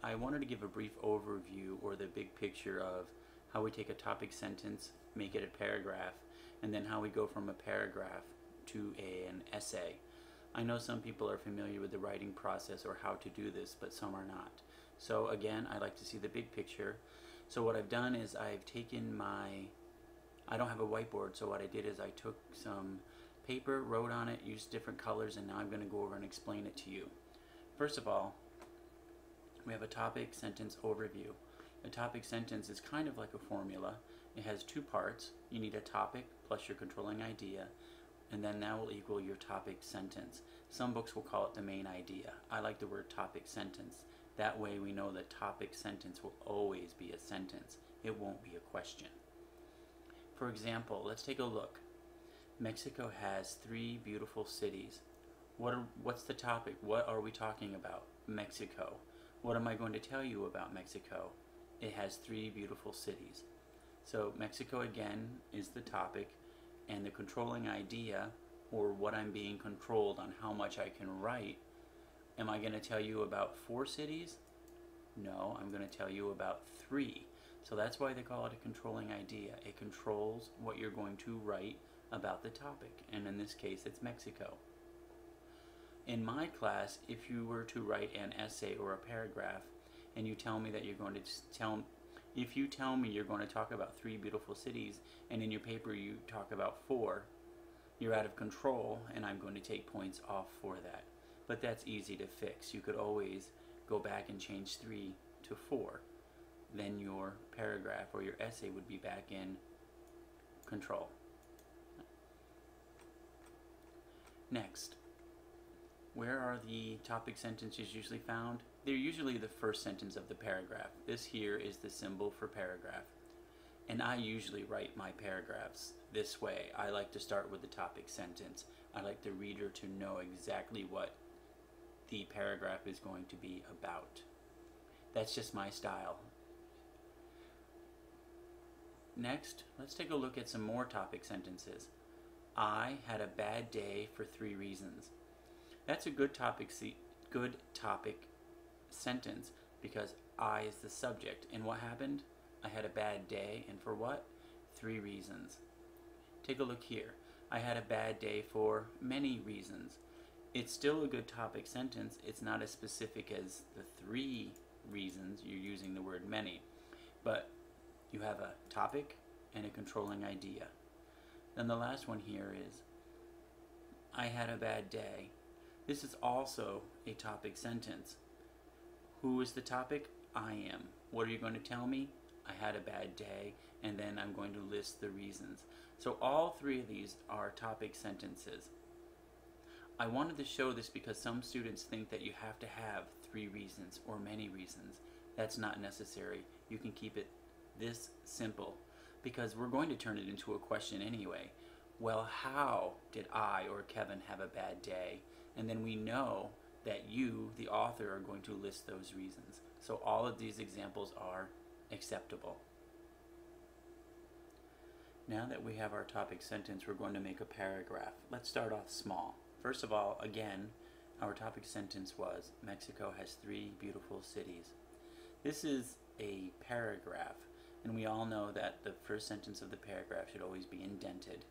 I wanted to give a brief overview or the big picture of how we take a topic sentence, make it a paragraph, and then how we go from a paragraph to an essay. I know some people are familiar with the writing process or how to do this, but some are not. So again, I like to see the big picture. So what I've done is I've taken I don't have a whiteboard, so what I did is I took some paper, wrote on it, used different colors, and now I'm going to go over and explain it to you. First of all, we have a topic sentence overview. A topic sentence is kind of like a formula. It has two parts. You need a topic plus your controlling idea, and then that will equal your topic sentence. Some books will call it the main idea. I like the word topic sentence. That way we know the topic sentence will always be a sentence. It won't be a question. For example, let's take a look. Mexico has 3 beautiful cities. What's the topic? What are we talking about? Mexico. What am I going to tell you about Mexico? It has 3 beautiful cities. So Mexico again is the topic, and the controlling idea, or what I'm being controlled on how much I can write. Am I going to tell you about 4 cities? No, I'm going to tell you about 3. So that's why they call it a controlling idea. It controls what you're going to write about the topic, and in this case it's Mexico. In my class, if you were to write an essay or a paragraph and you tell me that you're going to if you tell me you're going to talk about 3 beautiful cities and in your paper you talk about 4, you're out of control and I'm going to take points off for that. But that's easy to fix. You could always go back and change 3 to 4. Then your paragraph or your essay would be back in control. Next, where are the topic sentences usually found? They're usually the first sentence of the paragraph. This here is the symbol for paragraph. And I usually write my paragraphs this way. I like to start with the topic sentence. I like the reader to know exactly what the paragraph is going to be about. That's just my style. Next, let's take a look at some more topic sentences. I had a bad day for 3 reasons. That's a good topic sentence because I is the subject. And what happened? I had a bad day, and for what? 3 reasons. Take a look here. I had a bad day for many reasons. It's still a good topic sentence. It's not as specific as the 3 reasons. You're using the word many. But you have a topic and a controlling idea. Then the last one here is, I had a bad day. This is also a topic sentence. Who is the topic? I am. What are you going to tell me? I had a bad day, and then I'm going to list the reasons. So all 3 of these are topic sentences. I wanted to show this because some students think that you have to have 3 reasons or many reasons. That's not necessary. You can keep it this simple because we're going to turn it into a question anyway. Well, how did I or Kevin have a bad day? And then we know that you, the author, are going to list those reasons. So all of these examples are acceptable. Now that we have our topic sentence, we're going to make a paragraph. Let's start off small. First of all, again, our topic sentence was, Mexico has 3 beautiful cities. This is a paragraph, and we all know that the first sentence of the paragraph should always be indented.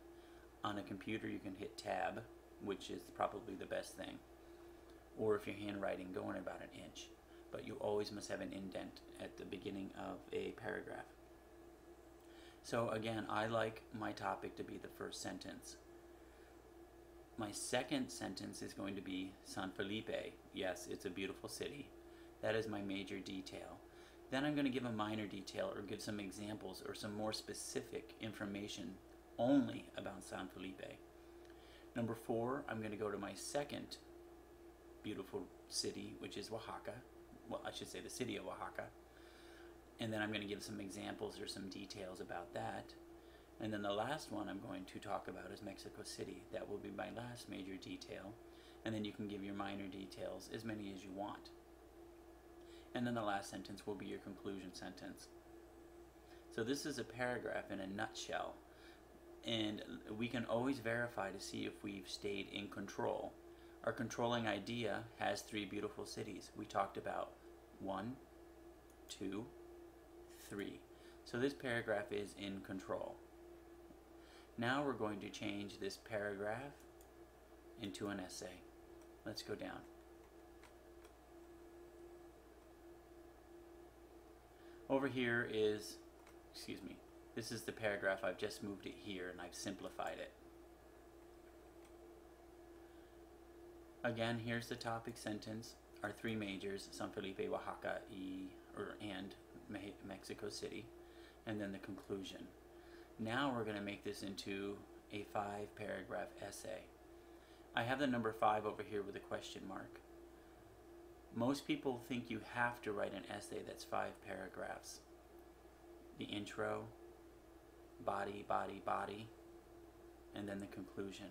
On a computer, you can hit tab, which is probably the best thing. Or if you're handwriting, go in about 1 inch. But you always must have an indent at the beginning of a paragraph. So again, I like my topic to be the first sentence. My second sentence is going to be San Felipe. Yes, it's a beautiful city. That is my major detail. Then I'm going to give a minor detail or give some examples or some more specific information only about San Felipe. Number 4, I'm going to go to my second beautiful city, which is Oaxaca. Well, I should say the city of Oaxaca. And then I'm going to give some examples or some details about that. And then the last one I'm going to talk about is Mexico City. That will be my last major detail. And then you can give your minor details, as many as you want. And then the last sentence will be your conclusion sentence. So this is a paragraph in a nutshell. And we can always verify to see if we've stayed in control. Our controlling idea has 3 beautiful cities. We talked about 1, 2, 3. So this paragraph is in control. Now we're going to change this paragraph into an essay. Let's go down. Over here is, this is the paragraph. I've just moved it here and I've simplified it. Again, here's the topic sentence, our three majors, San Felipe, Oaxaca, and Mexico City, and then the conclusion. Now we're going to make this into a 5-paragraph essay. I have the number 5 over here with a question mark. Most people think you have to write an essay that's 5 paragraphs. The intro, body, body, body, and then the conclusion.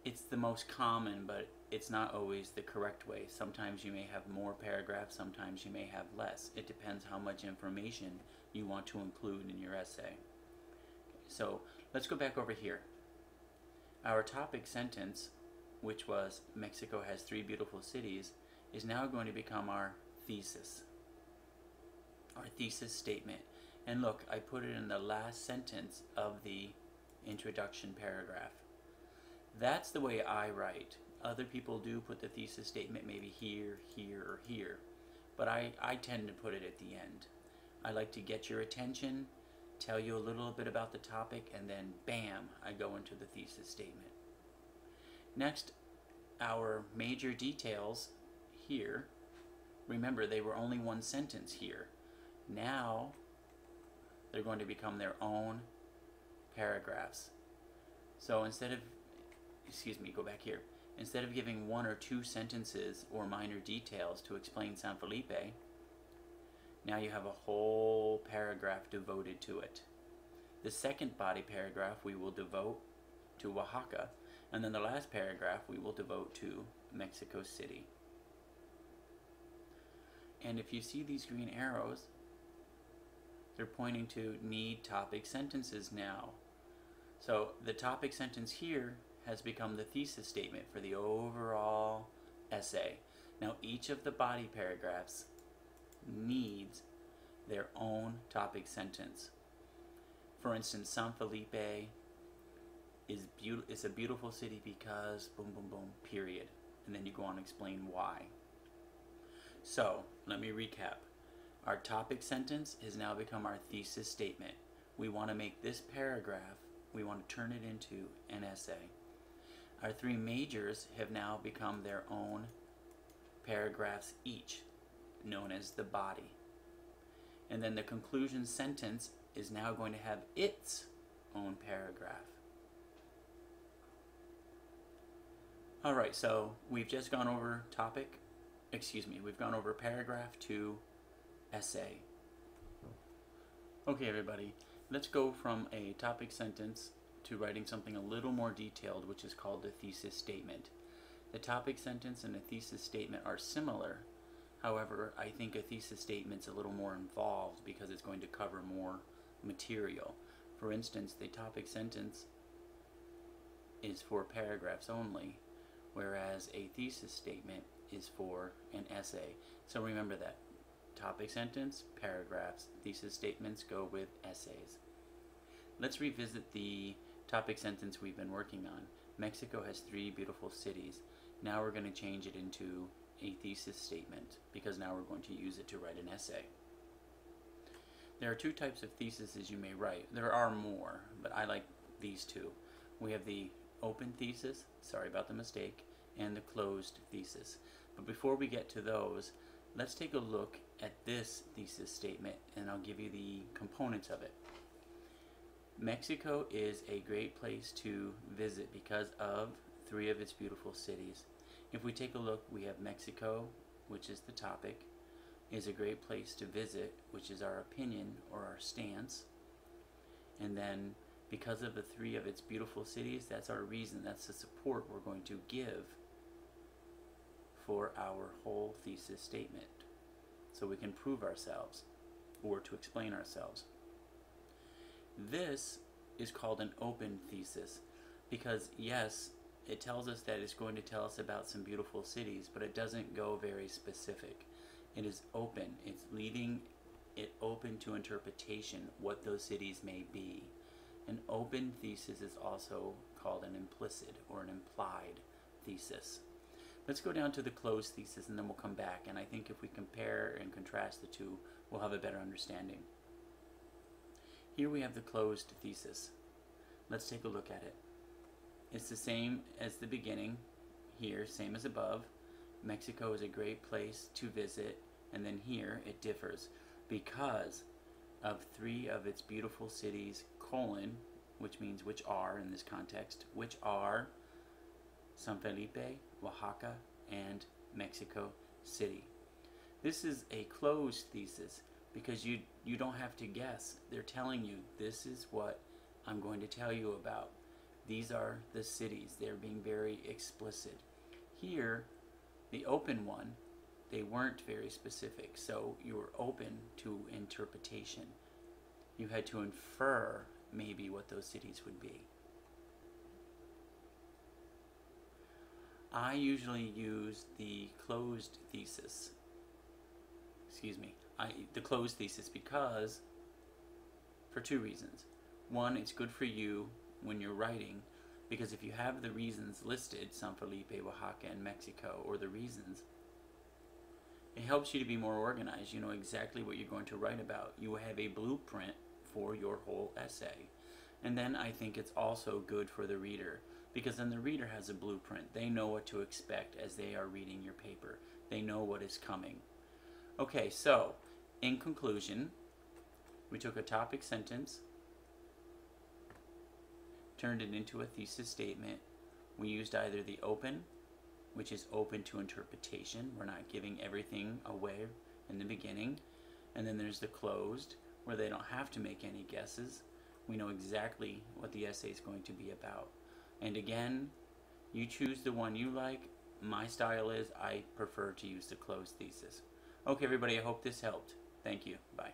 It's the most common, but it's not always the correct way. Sometimes you may have more paragraphs, sometimes you may have less. It depends how much information you want to include in your essay. So let's go back over here. Our topic sentence, which was Mexico has 3 beautiful cities, is now going to become our thesis. Our thesis statement. And look, I put it in the last sentence of the introduction paragraph. That's the way I write. Other people do put the thesis statement maybe here, here, or here. But I tend to put it at the end. I like to get your attention, tell you a little bit about the topic, and then bam, I go into the thesis statement. Next, our major details here. Remember, they were only one sentence here. Now, they're going to become their own paragraphs. So instead of, go back here. Instead of giving 1 or 2 sentences or minor details to explain San Felipe, now you have a whole paragraph devoted to it. The second body paragraph we will devote to Oaxaca, and then the last paragraph we will devote to Mexico City. And if you see these green arrows, they're pointing to need topic sentences now. So the topic sentence here has become the thesis statement for the overall essay. Now each of the body paragraphs needs their own topic sentence. For instance, San Felipe is a beautiful city because boom, boom, boom, period. And then you go on and explain why. So, let me recap. Our topic sentence has now become our thesis statement. We want to make this paragraph, we want to turn it into an essay. Our 3 majors have now become their own paragraphs each, known as the body. And then the conclusion sentence is now going to have its own paragraph. Alright, so we've just gone over we've gone over paragraph to essay. Okay everybody, let's go from a topic sentence to writing something a little more detailed, which is called the thesis statement. The topic sentence and a thesis statement are similar. However, I think a thesis statement's a little more involved because it's going to cover more material. For instance, the topic sentence is for paragraphs only, whereas a thesis statement is for an essay. So remember that. Topic sentence, paragraphs, thesis statements go with essays. Let's revisit the topic sentence we've been working on. Mexico has 3 beautiful cities. Now we're going to change it into a thesis statement because now we're going to use it to write an essay. There are 2 types of theses you may write. There are more, but I like these 2. We have the open thesis, sorry about the mistake, and the closed thesis. But before we get to those, let's take a look at this thesis statement and I'll give you the components of it. Mexico is a great place to visit because of 3 of its beautiful cities. If we take a look, we have Mexico, which is the topic, is a great place to visit, which is our opinion or our stance. And then because of the 3 of its beautiful cities, that's our reason, that's the support we're going to give for our whole thesis statement. So we can prove ourselves or to explain ourselves. This is called an open thesis because yes, it tells us that it's going to tell us about some beautiful cities, but it doesn't go very specific. It is open. It's leaving it open to interpretation what those cities may be. An open thesis is also called an implicit or an implied thesis. Let's go down to the closed thesis and then we'll come back, and I think if we compare and contrast the two, we'll have a better understanding. Here we have the closed thesis. Let's take a look at it. It's the same as the beginning here, same as above. Mexico is a great place to visit, and then here it differs because of 3 of its beautiful cities, colon, which means which are in this context, which are San Felipe, Oaxaca, and Mexico City. This is a closed thesis because you don't have to guess. They're telling you this is what I'm going to tell you about. These are the cities. They're being very explicit. Here, the open one, they weren't very specific, so you were open to interpretation. You had to infer maybe what those cities would be. I usually use the closed thesis. The closed thesis because, for 2 reasons. One, it's good for you when you're writing, because if you have the reasons listed, San Felipe, Oaxaca, and Mexico, or the reasons, it helps you to be more organized. You know exactly what you're going to write about. You have a blueprint for your whole essay. And then I think it's also good for the reader, because then the reader has a blueprint. They know what to expect as they are reading your paper. They know what is coming. Okay, so in conclusion, we took a topic sentence, turned it into a thesis statement. We used either the open, which is open to interpretation. We're not giving everything away in the beginning. And then there's the closed, where they don't have to make any guesses. We know exactly what the essay is going to be about. And again, you choose the one you like. My style is I prefer to use the closed thesis. Okay, everybody, I hope this helped. Thank you. Bye.